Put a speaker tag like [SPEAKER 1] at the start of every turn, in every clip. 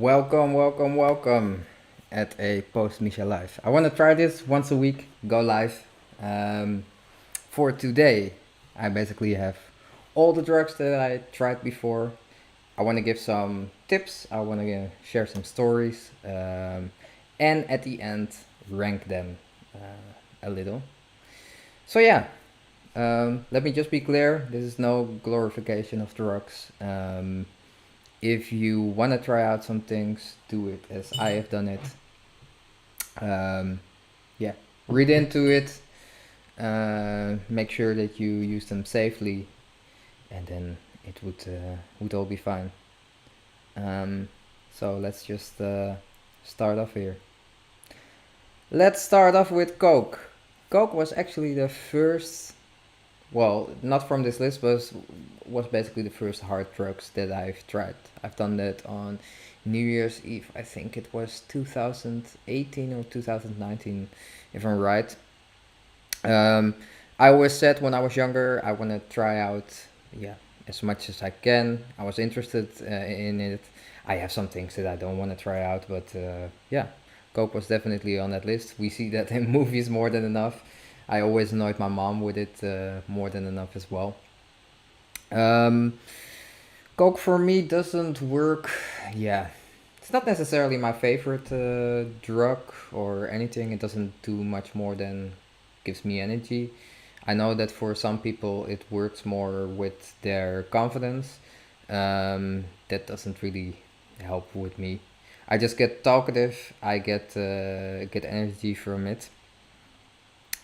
[SPEAKER 1] Welcome at a post Misha live. I want to try this once a week, go live. Um, for today, I basically have all the drugs that I tried before. I want to give some tips, I want to share some stories, and at the end, rank them a little. So, yeah, let me just be clear this is no glorification of drugs. If you want to try out some things, do it as I have done it. Um, yeah, read into it. Make sure that you use them safely, and then it would all be fine. Um, so let's just start off here. Let's start off with Coke. Coke was actually the first, well, not from this list, but was basically the first hard drugs that I've tried. I've done that on New Year's Eve. I think it was 2018 or 2019, if I'm right. Um, I always said when I was younger, I want to try out, yeah, as much as I can. I was interested in it. I have some things that I don't want to try out, but yeah, Coke was definitely on that list. We see that in movies more than enough. I always annoyed my mom with it more than enough as well. Um, Coke for me doesn't work. Yeah, it's not necessarily my favorite drug or anything. It doesn't do much more than gives me energy. I know that for some people it works more with their confidence. That doesn't really help with me. I just get talkative. I get energy from it.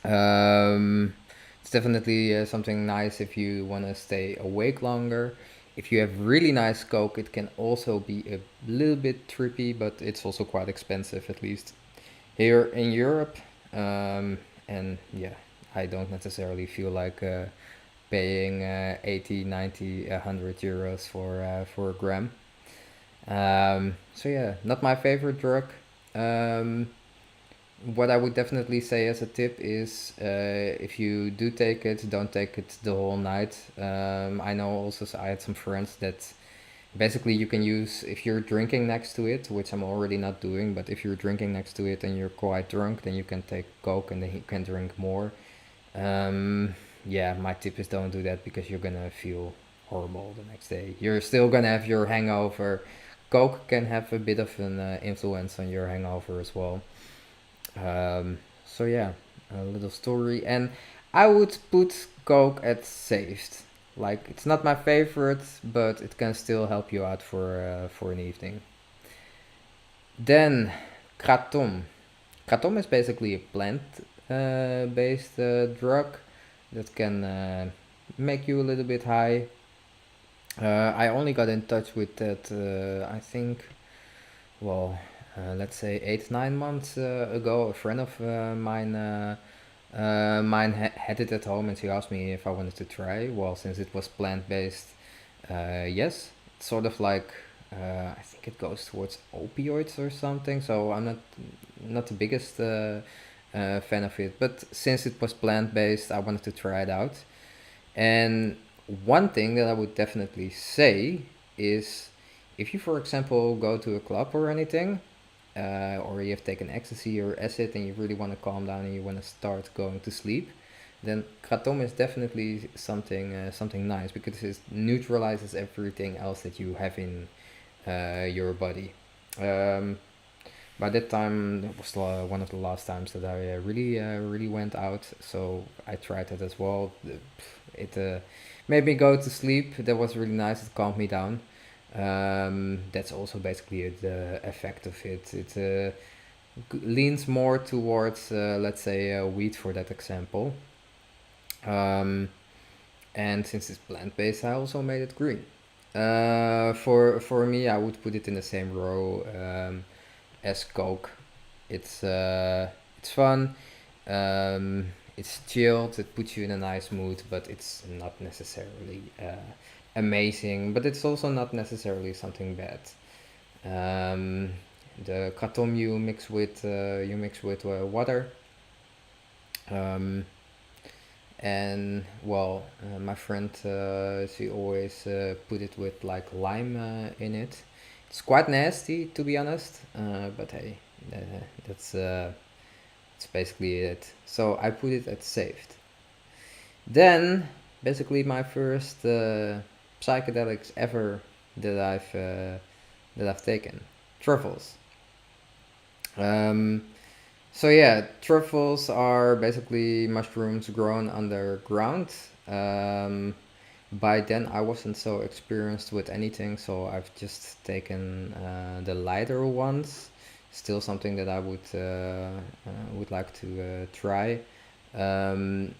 [SPEAKER 1] Um, it's definitely something nice if you want to stay awake longer. If you have really nice Coke, it can also be a little bit trippy, but it's also quite expensive at least here in Europe. And yeah, I don't necessarily feel like paying 80, 90, 100 euros for a gram. So yeah, not my favorite drug. Um, what I would definitely say as a tip is if you do take it, don't take it the whole night. I know also I had some friends that basically you can use if you're drinking next to it, which I'm already not doing, but if you're drinking next to it and you're quite drunk, then you can take Coke and then you can drink more. Um, yeah, my tip is don't do that because you're gonna feel horrible the next day. You're still gonna have your hangover. Coke can have a bit of an influence on your hangover as well. So yeah, a little story, and I would put Coke at saved. Like it's not my favorite, but it can still help you out for an evening. Then Kratom. Kratom is basically a plant based drug that can make you a little bit high. I only got in touch with that I think well, let's say 8 9 months ago, a friend of mine had it at home, and she asked me if I wanted to try. Well, since it was plant based, yes, it's sort of like I think it goes towards opioids or something. So I'm not the biggest fan of it, but since it was plant based, I wanted to try it out. And one thing that I would definitely say is if you, for example, go to a club or anything, or you have taken ecstasy or acid and you really want to calm down and you want to start going to sleep, then kratom is definitely something nice because it neutralizes everything else that you have in your body. Um, by that time, it was one of the last times that I really went out, so I tried it as well. It made me go to sleep. That was really nice. It calmed me down. That's also basically the effect of it. It leans more towards, let's say, wheat for that example. Um, and since it's plant based, I also made it green. For me, I would put it in the same row as Coke. It's it's fun. It's chilled. It puts you in a nice mood, but it's not necessarily amazing. But it's also not necessarily something bad. Um, the kratom you mix with water. Um, and well, my friend she always put it with like lime in it, It's quite nasty, to be honest. But hey, uh, that's that's basically it. So I put it at saved. Then, basically, my first psychedelics ever that I've taken, truffles. Um, so yeah, truffles are basically mushrooms grown underground. Um, by then, I wasn't so experienced with anything, so I've just taken the lighter ones. Still something that I would like to try. Um,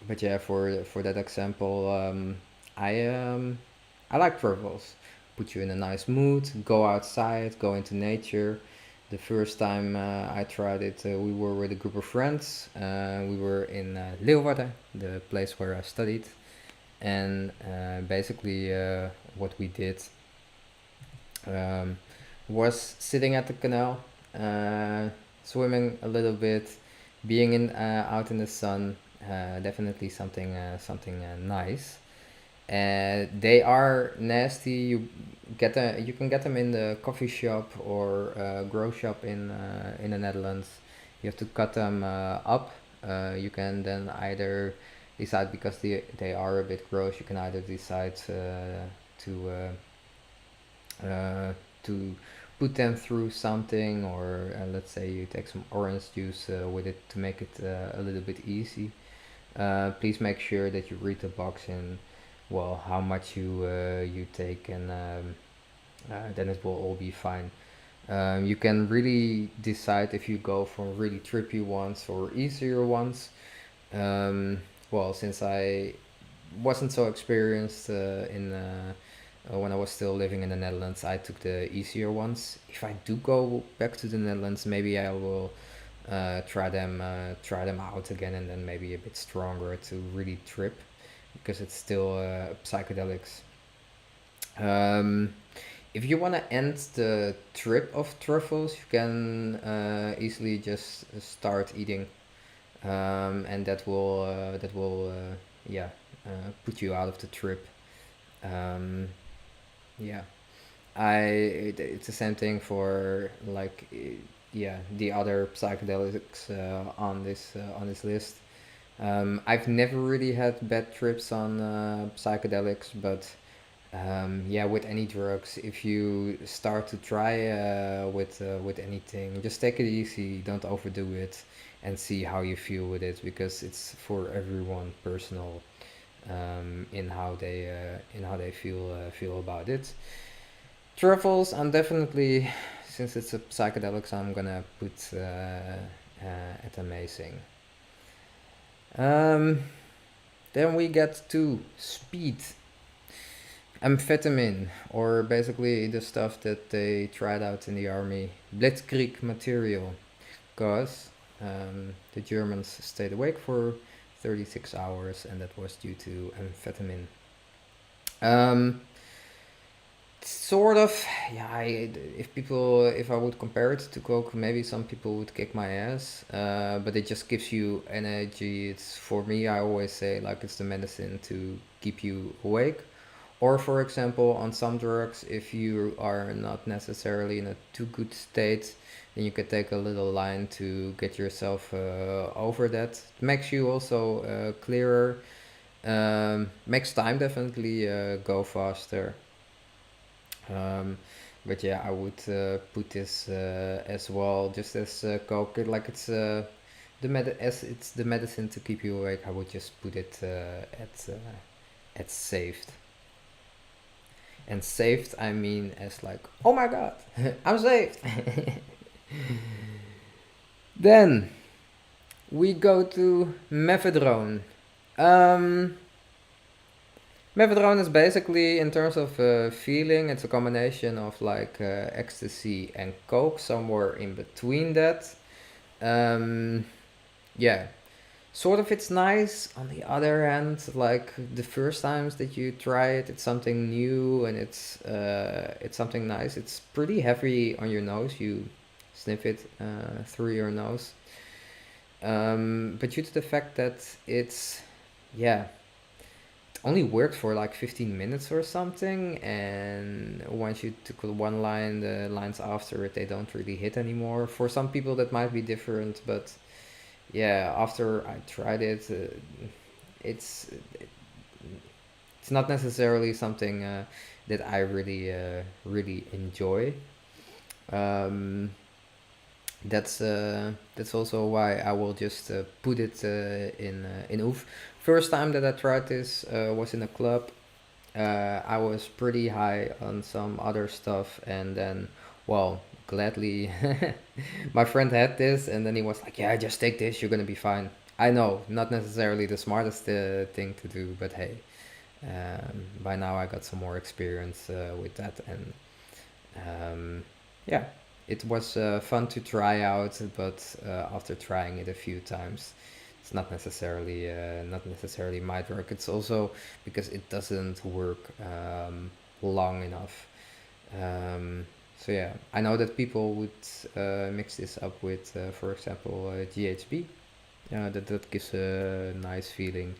[SPEAKER 1] but yeah, for that example, I I like travels. Put you in a nice mood. Go outside. Go into nature. The first time I tried it, we were with a group of friends. We were in Leeuwarden, the place where I studied, and basically what we did um, was sitting at the canal, swimming a little bit, being in out in the sun. Definitely something nice. They are nasty. You can get them in the coffee shop or grow shop in the Netherlands. You have to cut them up. You can then either decide, because they are a bit gross. You can either decide to to put them through something, or let's say you take some orange juice with it to make it a little bit easy. Please make sure that you read the box and, well, how much you take, and then it will all be fine. You can really decide if you go for really trippy ones or easier ones. Um, well, since I wasn't so experienced in when I was still living in the Netherlands, I took the easier ones. If I do go back to the Netherlands, maybe I will try them out again, and then maybe a bit stronger to really trip, because it's still psychedelics. Um, if you want to end the trip of truffles, you can easily just start eating, and that will yeah put you out of the trip. Um, yeah, it's the same thing for like yeah, the other psychedelics on this list. I've never really had bad trips on psychedelics, but yeah, with any drugs, if you start to try with anything, just take it easy, don't overdo it, and see how you feel with it, because it's for everyone personal, in how they feel about it. Truffles, I'm definitely, since it's a psychedelics, I'm gonna put at amazing. Um, then we get to speed, amphetamine, or basically the stuff that they tried out in the army, blitzkrieg material, because the Germans stayed awake for 36 hours, and that was due to amphetamine. Um, Sort of, yeah. If I would compare it to coke, maybe some people would kick my ass. But it just gives you energy. It's, for me, I always say, like, it's the medicine to keep you awake. Or, for example, on some drugs, if you are not necessarily in a too good state, then you can take a little line to get yourself over that. It makes you also clearer. Makes time definitely go faster. Um, but yeah, I would put this as well, just as coke. Like, it's as it's the medicine to keep you awake. I would just put it at saved. And saved, I mean, as like, oh my god, I'm saved. Then we go to Mephedrone. Um, Mephedrone is basically, in terms of feeling, it's a combination of like ecstasy and coke, somewhere in between that. Um, yeah, sort of, it's nice. On the other hand, like, the first times that you try it, it's something new, and it's something nice. It's pretty heavy on your nose. You sniff it through your nose. But due to the fact that it's, yeah, only worked for like 15 minutes or something, and once you took one line, the lines after it, they don't really hit anymore. For some people that might be different, but yeah, after I tried it, it's it's not necessarily something that I really enjoy. um, that's also why I will just put it in OOF. First time that I tried this was in a club. I was pretty high on some other stuff, and then, well, gladly, my friend had this, and then he was like, "Yeah, just take this. You're gonna be fine." I know, not necessarily the smartest thing to do, but hey, by now I got some more experience with that, and yeah, it was fun to try out, but after trying it a few times, it's not necessarily my drug. It's also because it doesn't work long enough. So yeah, I know that people would mix this up with, for example, GHB. That gives a nice feeling,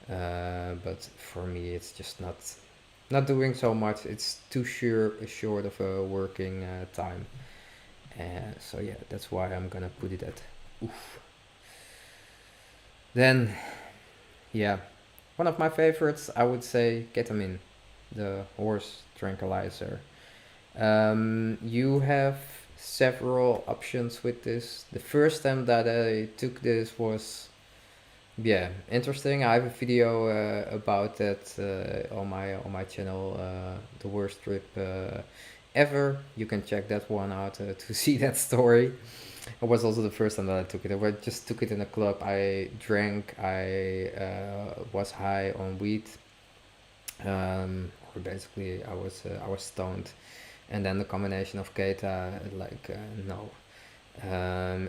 [SPEAKER 1] but for me, it's just not doing so much. It's too short of a working time. So yeah, that's why I'm gonna put it at oof. Then yeah, one of my favorites, I would say ketamine, the horse tranquilizer. You have several options with this. The first time that I took this was, yeah, interesting. I have a video about that on my channel, the worst trip ever. You can check that one out to see that story. It was also the first time that I took it. I just took it in a club. I drank. I was high on weed. Or basically, I was stoned, and then the combination of Keta, like no,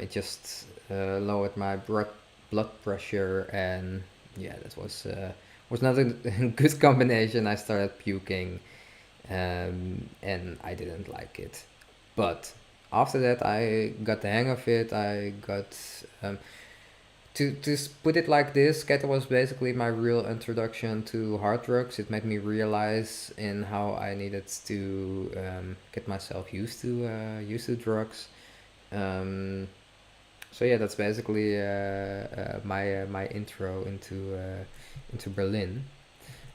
[SPEAKER 1] it just lowered my blood pressure, and yeah, that was not a good combination. I started puking, and I didn't like it. But after that, I got the hang of it. I got um, put it like this. Keto was basically my real introduction to hard drugs. It made me realize in how I needed to get myself used to drugs. Um, so yeah, that's basically my intro into Berlin.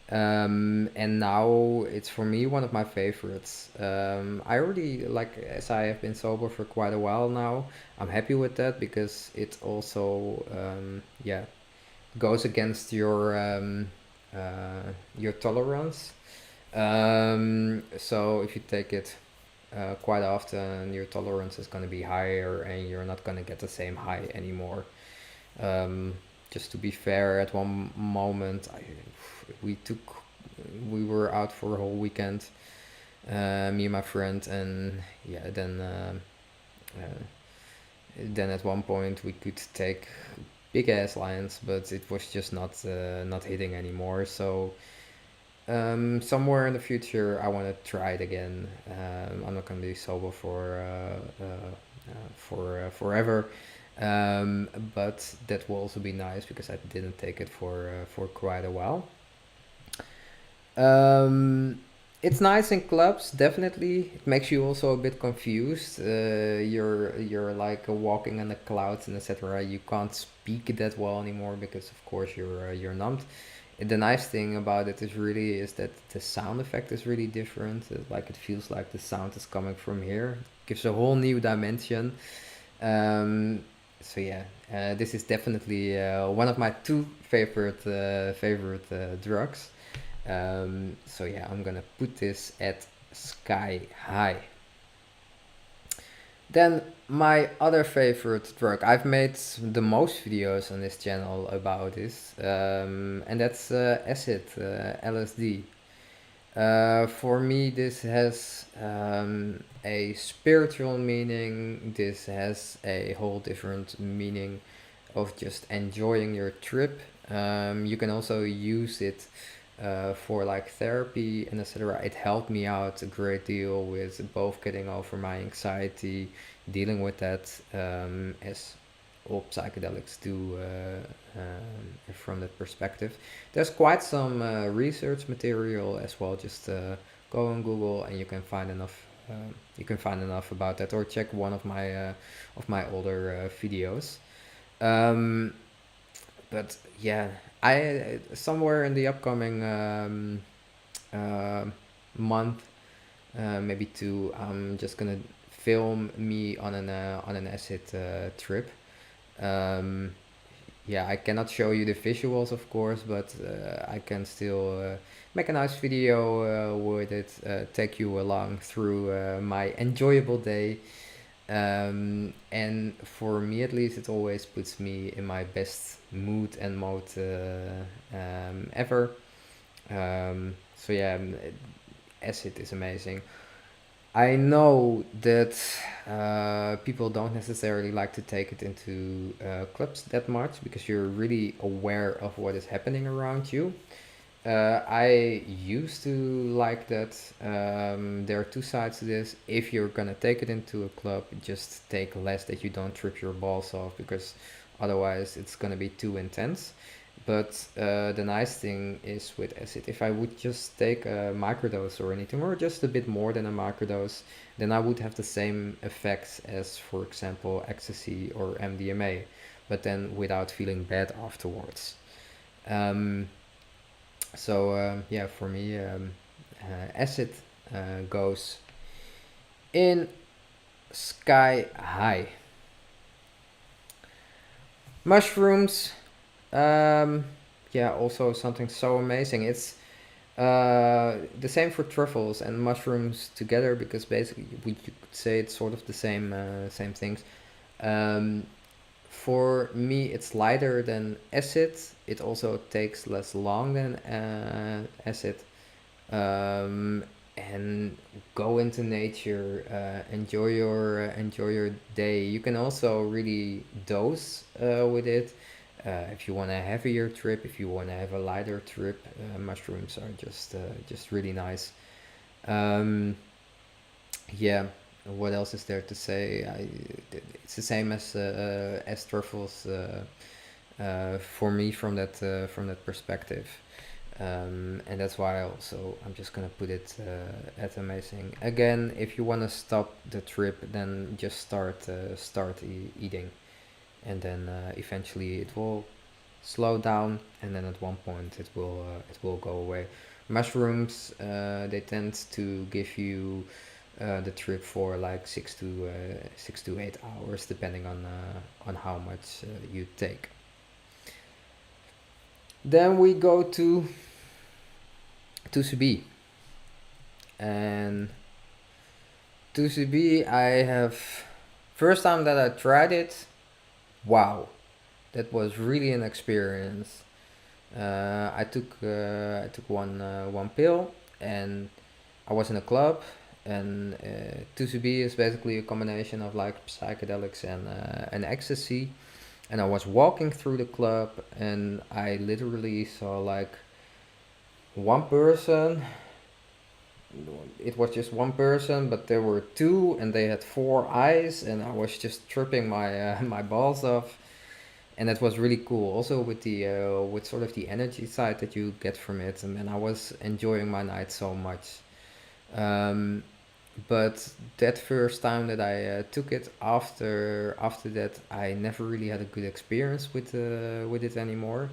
[SPEAKER 1] And now it's for me one of my favorites. I already like, as I have been sober for quite a while now. I'm happy with that because it also yeah, goes against your tolerance. So if you take it quite often, your tolerance is going to be higher, and you're not going to get the same high anymore. Um, just to be fair, at one moment, we took we were out for a whole weekend, me and my friend, and yeah, then at one point we could take big ass lines, but it was just not hitting anymore. So somewhere in the future, I want to try it again. I'm not gonna be sober for forever, but that will also be nice because I didn't take it for quite a while. Um, it's nice in clubs, definitely. It makes you also a bit confused. You're like walking on the clouds and etc. You can't speak that well anymore because, of course, you're numbed. And the nice thing about it is that the sound effect is really different. Like it feels like the sound is coming from here. Gives a whole new dimension. Um, so yeah, this is definitely one of my two favorite drugs. So yeah, I'm gonna put this at sky high. Then my other favorite drug, I've made the most videos on this channel about this, and that's acid, LSD. For me, this has a spiritual meaning. This has a whole different meaning of just enjoying your trip. You can also use it for like therapy and etc. It helped me out a great deal with both getting over my anxiety, dealing with that, as all psychedelics do from that perspective. There's quite some research material as well. Just go on Google and you can find enough. You can find enough about that, or check one of my older videos. Um, but yeah, I somewhere in the upcoming uh, month, maybe two, I'm just gonna film me on an acid trip. Um, yeah, I cannot show you the visuals, of course, but I can still make a nice video with it, take you along through my enjoyable day. And for me, at least, it always puts me in my best mood and mode ever. So yeah, acid is amazing. I know that people don't necessarily like to take it into clubs that much because you're really aware of what is happening around you. I used to like that. There are two sides to this. If you're gonna take it into a club, just take less that you don't trip your balls off because otherwise it's gonna be too intense. But the nice thing is with acid, if I would just take a microdose or anything, or just a bit more than a microdose, then I would have the same effects as, for example, ecstasy or MDMA, but then without feeling bad afterwards. Um, yeah, for me, acid goes in sky high. Mushrooms, um, yeah, also something so amazing. It's the same for truffles and mushrooms together because basically we you could say it's sort of the same things. Um, for me, it's lighter than acid. It also takes less long than acid. Um, and go into nature. Enjoy your day. You can also really dose with it. If you want a heavier trip, if you want to have a lighter trip, mushrooms are just really nice. Um, yeah. What else is there to say? It's the same as truffles for me from that perspective. And that's why I'm just gonna put it at amazing. Again, if you wanna stop the trip, then just start eating, and then eventually it will slow down, and then at one point it will go away. Mushrooms, they tend to give you the trip for like 6 to 8 hours, depending on how much you take. Then we go to CB, and to CB I have first time that I tried it. Wow, that was really an experience. I took one pill, and I was in a club, and 2CB is basically a combination of like psychedelics and ecstasy. And I was walking through the club, and I literally saw like one person. It was just one person, but there were two, and they had four eyes, and I was just tripping my my balls off, and that was really cool. Also with the with sort of the energy side that you get from it, and I was enjoying my night so much. Um, but that first time that I took it, after that, I never really had a good experience with it anymore.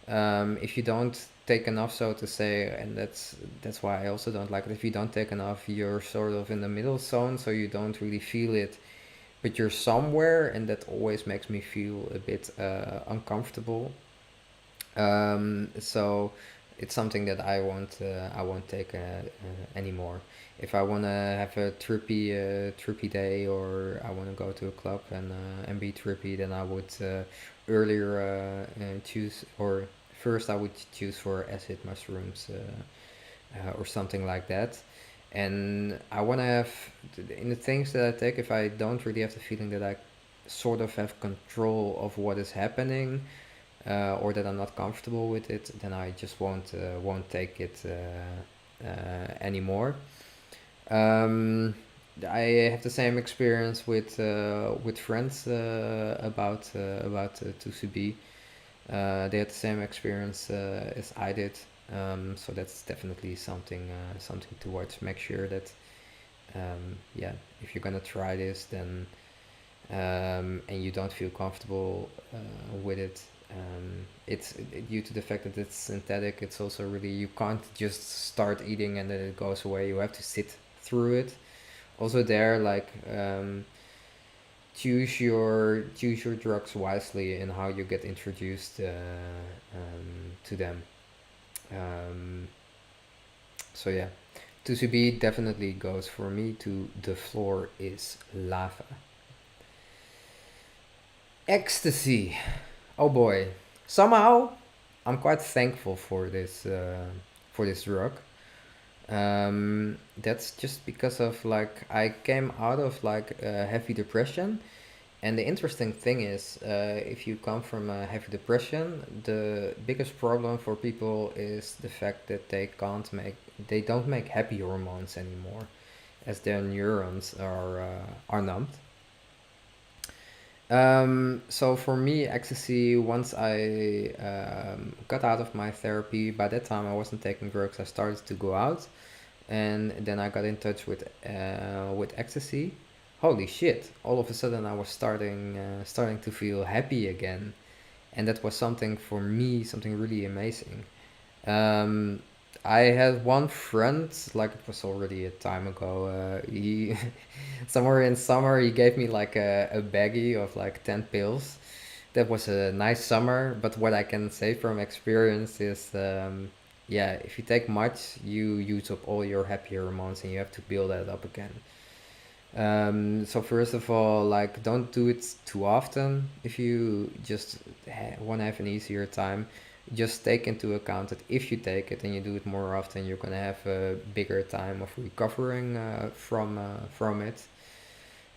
[SPEAKER 1] If you don't take enough, so to say, and that's why I also don't like it. If you don't take enough, you're sort of in the middle zone, so you don't really feel it, but you're somewhere, and that always makes me feel a bit uncomfortable. So it's something that I won't take anymore. If I wanna have a trippy day, or I wanna go to a club and be trippy, then I would earlier choose, or first I would choose for acid mushrooms or something like that. And I wanna have in the things that I take. If I don't really have the feeling that I sort of have control of what is happening, or that I'm not comfortable with it, then I just won't take it anymore. Um, I have the same experience with friends about 2CB. They had the same experience as I did. So that's definitely something to watch. Make sure that yeah, if you're gonna try this, then and you don't feel comfortable with it, it's due to the fact that it's synthetic. It's also really, you can't just start eating and then it goes away. You have to sit through it. Also there, like choose your drugs wisely and how you get introduced to them. Um, so yeah, to CB definitely goes for me to the floor is lava. Ecstasy. Oh boy. Somehow, I'm quite thankful for this drug. That's just because of like I came out of like heavy depression, and the interesting thing is, if you come from a heavy depression, the biggest problem for people is the fact that they don't make happy hormones anymore, as their neurons are numbed. So for me, ecstasy, once I got out of my therapy, by that time I wasn't taking drugs, I started to go out, and then I got in touch with ecstasy. Holy shit! All of a sudden I was starting to feel happy again, and that was something for me, something really amazing. Um, I had one friend, like it was already a time ago. He somewhere in summer he gave me like a baggie of like 10 pills. That was a nice summer, but what I can say from experience is, yeah, if you take much, you use up all your happy hormones and you have to build that up again. So first of all, like don't do it too often. If you just want to have an easier time, just take into account that if you take it and you do it more often, you're gonna have a bigger time of recovering from it.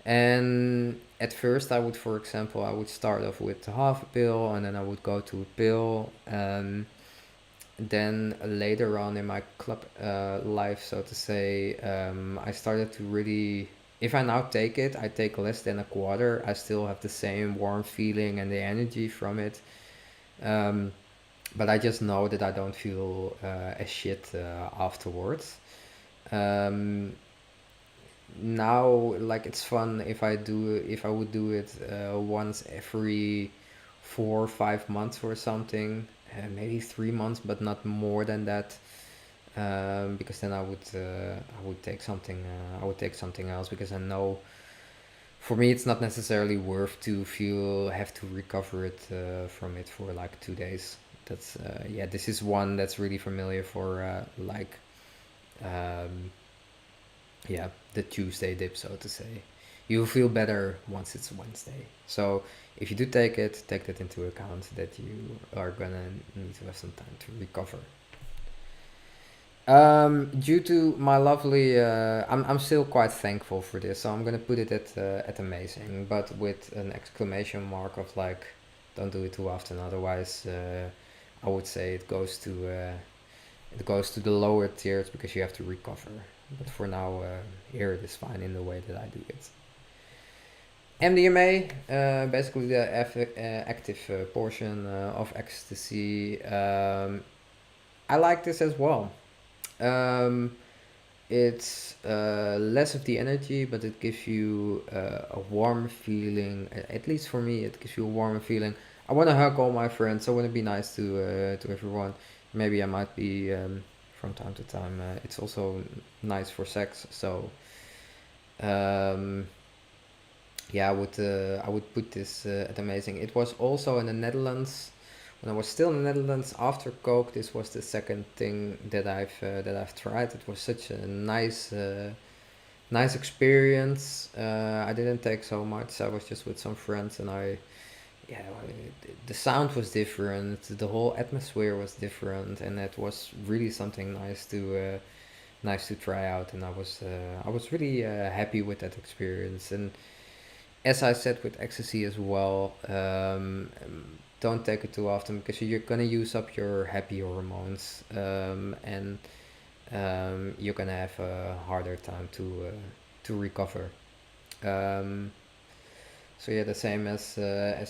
[SPEAKER 1] And at first, I would, for example, I would start off with half a pill, and then I would go to a pill. Then later on in my club life, so to say, I started to really. If I now take it, I take less than a quarter. I still have the same warm feeling and the energy from it. Um, but I just know that I don't feel as shit afterwards. Um, Now, like it's fun if I would do it once every 4 or 5 months or something, maybe 3 months, but not more than that. Because then I would take something else, because I know for me it's not necessarily worth to feel have to recover it from it for like 2 days. That's yeah, this is one that's really familiar for like um, yeah, the Tuesday dip, so to say. You'll feel better once it's Wednesday. So if you do take it, take that into account that you are gonna need to have some time to recover. Due to my lovely, I'm still quite thankful for this, so I'm gonna put it at amazing, but with an exclamation mark of like, don't do it too often, otherwise, I would say it goes to the lower tiers because you have to recover. But for now, here it is fine in the way that I do it. MDMA, basically the active portion of ecstasy. I like this as well. Um, it's less of the energy, but it gives you a warm feeling. At least for me, it gives you a warm feeling. I want to hug all my friends. I want to be nice to everyone. Maybe I might be from time to time. It's also nice for sex. So um, yeah, I would put this at amazing. It was also in the Netherlands. When I was still in the Netherlands after Coke, this was the second thing that I've tried. It was such a nice experience. I didn't take so much. I was just with some friends, and yeah, the sound was different. The whole atmosphere was different, and it was really something nice to try out. And I was really happy with that experience. And as I said with ecstasy as well, don't take it too often because you're gonna use up your happy hormones, and you're gonna have a harder time to recover. Um, so yeah, the same as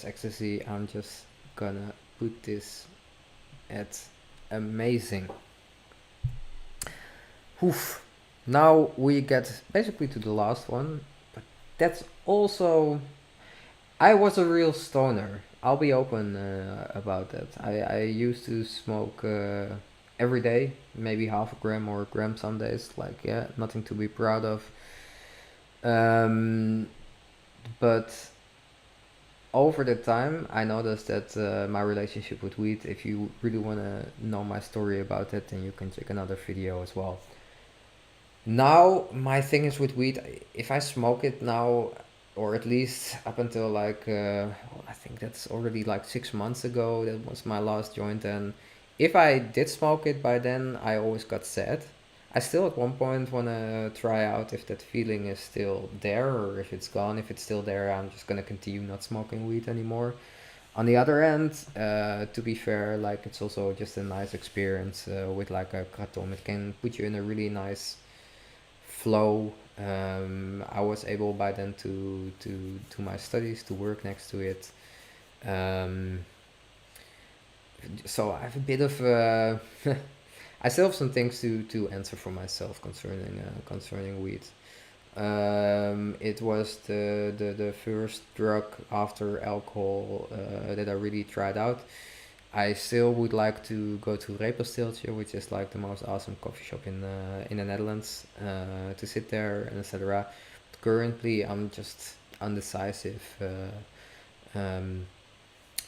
[SPEAKER 1] ecstasy. I'm just gonna put this at amazing. Oof. Now we get basically to the last one, but that's also. I was a real stoner. I'll be open about that. I used to smoke every day, maybe half a gram or a gram some days. Like, yeah, nothing to be proud of. Um, but over the time, I noticed that my relationship with weed, if you really want to know my story about it, then you can check another video as well. Now, my thing is with weed, if I smoke it now, or at least up until like, well, I think that's already like 6 months ago, that was my last joint. And if I did smoke it by then, I always got sad. I still at one point want to try out if that feeling is still there or if it's gone. If it's still there, I'm just going to continue not smoking weed anymore. On the other end, to be fair, like it's also just a nice experience with like a kratom. It can put you in a really nice flow. I was able by then to do my studies, to work next to it. Um, so I have a bit of I still have some things to answer for myself concerning weed. It was the first drug after alcohol that I really tried out. I still would like to go to Repelsteeltje, which is like the most awesome coffee shop in the Netherlands, to sit there and etc. Currently, I'm just undecisive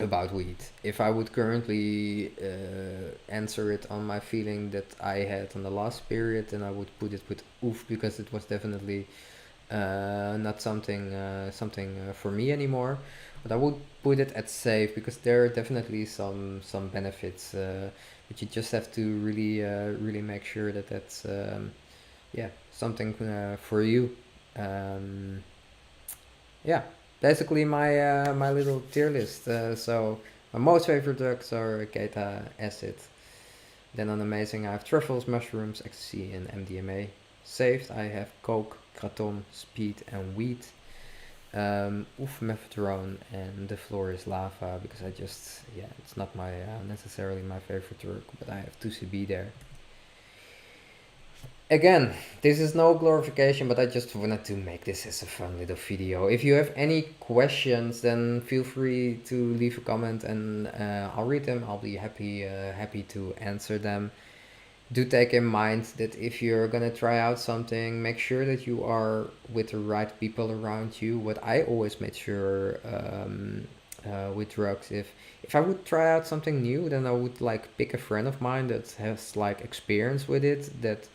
[SPEAKER 1] about weed. If I would currently answer it on my feeling that I had on the last period, then I would put it with oof because it was definitely not something for me anymore. But I would put it at safe because there are definitely some benefits, but you just have to really make sure that that's yeah something for you. Um, yeah, basically my little tier list. So my most favorite drugs are Keta, acid. Then on amazing I have truffles, mushrooms, ecstasy, and MDMA. Saved I have coke, kratom, speed, and weed. Mephedrone and the floor is lava because I just yeah it's not my necessarily my favorite drug, but I have 2CB there. Again, this is no glorification, but I just wanted to make this as a fun little video. If you have any questions, then feel free to leave a comment and I'll read them. I'll be happy to answer them. Do take in mind that if you're gonna try out something, make sure that you are with the right people around you. What I always made sure with drugs, if I would try out something new, then I would like pick a friend of mine that has like experience with it, that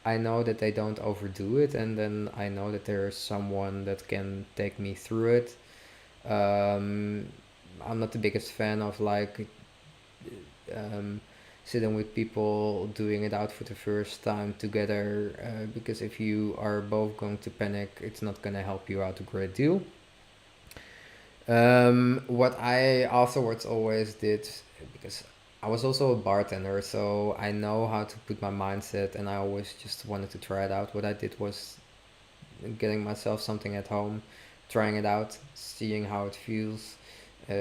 [SPEAKER 1] I know that they don't overdo it, and then I know that there is someone that can take me through it. Um, I'm not the biggest fan of like um, sitting with people doing it out for the first time together because if you are both going to panic, it's not going to help you out a great deal. What I afterwards always did, because I was also a bartender, so I know how to put my mindset, and I always just wanted to try it out. What I did was getting myself something at home, trying it out, seeing how it feels,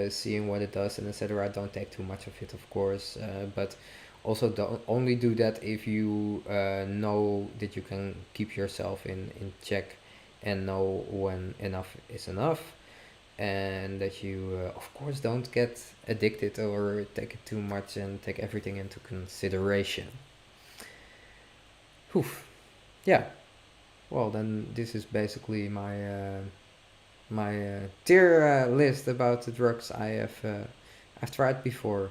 [SPEAKER 1] seeing what it does, and etc. I don't take too much of it, of course, but also don't only do that if you know that you can keep yourself in check and know when enough is enough, and that you, of course, don't get addicted or take it too much and take everything into consideration. Whew. Yeah. Well, then this is basically my tier list about the drugs I've tried before.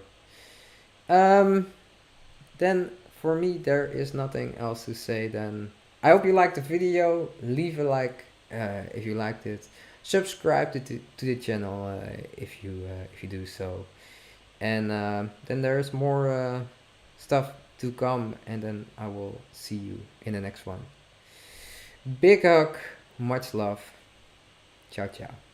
[SPEAKER 1] Um, then for me there is nothing else to say. Then I hope you liked the video. Leave a like if you liked it. Subscribe to the channel if you do so. And then there's more stuff to come, and then I will see you in the next one. Big hug, much love. Ciao, ciao.